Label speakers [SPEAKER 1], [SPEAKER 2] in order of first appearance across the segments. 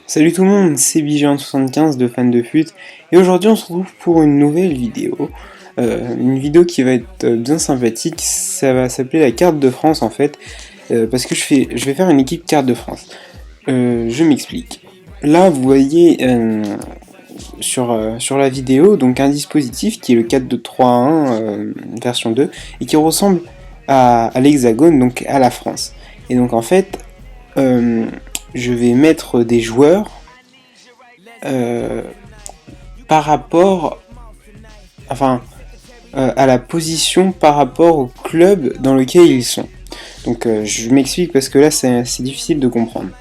[SPEAKER 1] Salut tout le monde, c'est Bijan75 de Fan de Fut et aujourd'hui on se retrouve pour une nouvelle vidéo. Une vidéo qui va être bien sympathique, ça va s'appeler la carte de France en fait, parce que je vais faire une équipe carte de France. Je m'explique. Là vous voyez sur la vidéo donc un dispositif qui est le 4-2-3-1 version 2 et qui ressemble à l'hexagone, donc à la France. Et donc en fait je vais mettre des joueurs par rapport, à la position par rapport au club dans lequel ils sont. Donc je m'explique parce que là c'est difficile de comprendre.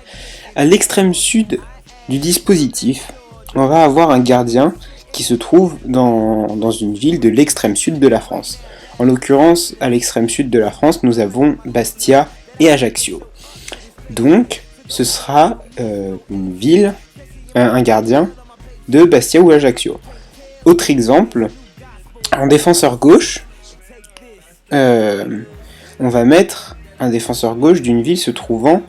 [SPEAKER 1] À l'extrême sud du dispositif, on va avoir un gardien qui se trouve dans une ville de l'extrême sud de la France. En l'occurrence, à l'extrême sud de la France, nous avons Bastia et Ajaccio. Donc, ce sera une ville, un gardien de Bastia ou Ajaccio. Autre exemple, en défenseur gauche, on va mettre un défenseur gauche d'une ville se trouvant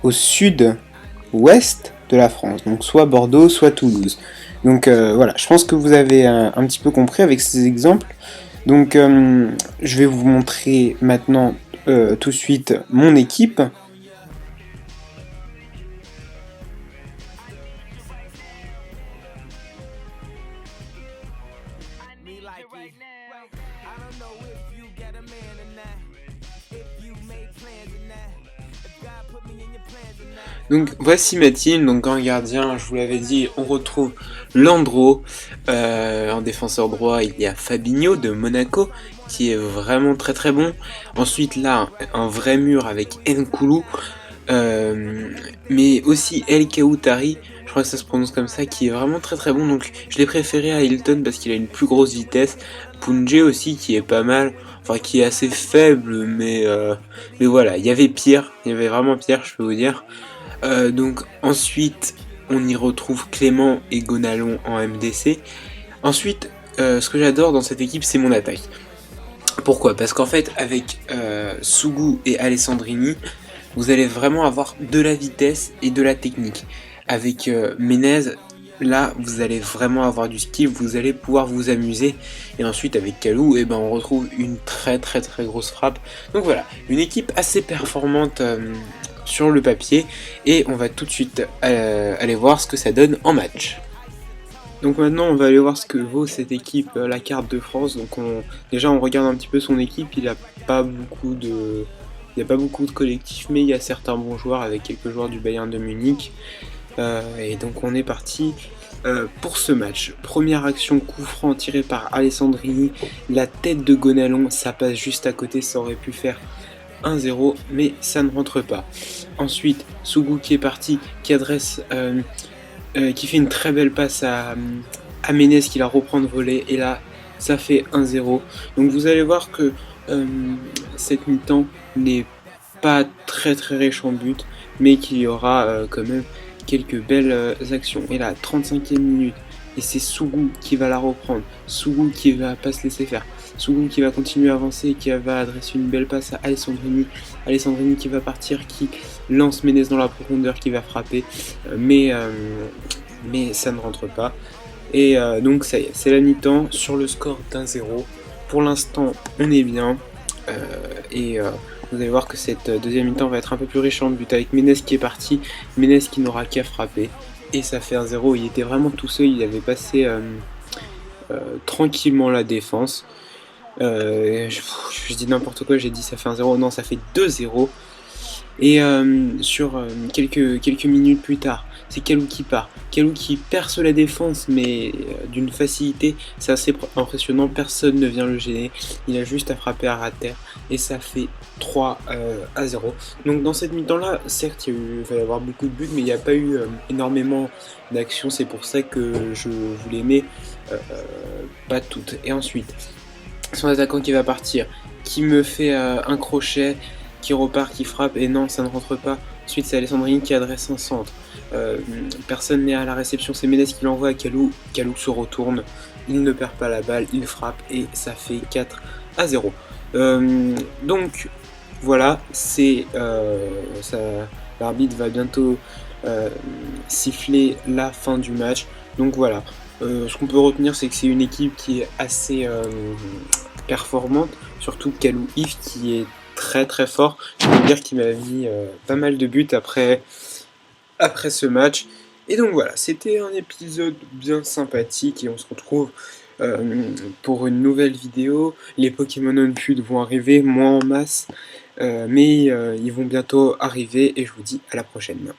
[SPEAKER 1] au sud-ouest de la France, donc soit Bordeaux, soit Toulouse. Donc voilà, je pense que vous avez un petit peu compris avec ces exemples. Donc je vais vous montrer maintenant tout de suite mon équipe. Donc voici ma team, donc en gardien, je vous l'avais dit, on retrouve Landreau, en défenseur droit il y a Fabinho de Monaco, qui est vraiment très très bon. Ensuite là, un vrai mur avec Nkoulou, mais aussi El Kaoutari, je crois que ça se prononce comme ça, qui est vraiment très très bon, donc je l'ai préféré à Hilton parce qu'il a une plus grosse vitesse. Punje aussi qui est pas mal, enfin qui est assez faible, mais voilà, il y avait pire, il y avait vraiment pire, je peux vous dire. Donc ensuite on y retrouve Clément et Gonalon en MDC. Ensuite ce que j'adore dans cette équipe c'est mon attaque. Pourquoi? Parce qu'en fait avec Sougou et Alessandrini vous allez vraiment avoir de la vitesse et de la technique. Avec Menez, là vous allez vraiment avoir du skill, vous allez pouvoir vous amuser. Et ensuite avec Kalou, eh ben, on retrouve une très très très grosse frappe. Donc voilà, une équipe assez performante sur le papier. Et on va tout de suite aller voir ce que ça donne en match. Donc maintenant on va aller voir ce que vaut cette équipe, la carte de France. Donc déjà on regarde un petit peu son équipe, il n'y a pas beaucoup de collectifs, mais il y a certains bons joueurs avec quelques joueurs du Bayern de Munich. Et donc on est parti pour ce match. Première action, coup franc tiré par Alessandrini, la tête de Gonalon, ça passe juste à côté, ça aurait pu faire 1-0, mais ça ne rentre pas. Ensuite, Sougou qui est parti, qui adresse, qui fait une très belle passe à Menez qui la reprend de volée, et là ça fait 1-0. Donc vous allez voir que cette mi-temps n'est pas très très riche en but, mais qu'il y aura quand même quelques belles actions. Et là, 35e minute, et c'est Sougou qui va la reprendre, Sougou qui va pas se laisser faire, Sougou qui va continuer à avancer, qui va adresser une belle passe à Alessandrini, Alessandrini qui va partir, qui lance Menez dans la profondeur, qui va frapper, mais ça ne rentre pas. Et donc ça y est, c'est la mi-temps sur le score d'1-0. Pour l'instant, on est bien. Vous allez voir que cette deuxième mi-temps va être un peu plus riche en but avec Menez qui est parti, Menez qui n'aura qu'à frapper. Et ça fait 1-0. Il était vraiment tout seul, il avait passé tranquillement la défense. Je dis n'importe quoi, j'ai dit ça fait 1-0. Non, ça fait 2-0. Et sur quelques minutes plus tard, c'est Kalou qui part. Kalou qui perce la défense, mais d'une facilité, c'est assez impressionnant. Personne ne vient le gêner. Il a juste à frapper à ras de terre. Et ça fait 3-0. Donc dans cette mi-temps-là, certes, il va y avoir beaucoup de buts, mais il n'y a pas eu énormément d'actions. C'est pour ça que je vous les mets pas toutes. Et ensuite, son attaquant qui va partir, qui me fait un crochet, qui repart, qui frappe, et non, ça ne rentre pas. Ensuite, c'est Alessandrini qui adresse un centre. Personne n'est à la réception, c'est Menez qui l'envoie à Kalou. Kalou se retourne, il ne perd pas la balle, il frappe, et ça fait 4-0. Donc, voilà, l'arbitre va bientôt siffler la fin du match. Donc voilà, ce qu'on peut retenir, c'est que c'est une équipe qui est assez performante, surtout Kalou If qui est très très fort. Je peux dire qu'il m'a mis pas mal de buts après ce match. Et donc voilà, c'était un épisode bien sympathique et on se retrouve pour une nouvelle vidéo. Les Pokémon Unplugged vont arriver, moins en masse, mais ils vont bientôt arriver et je vous dis à la prochaine.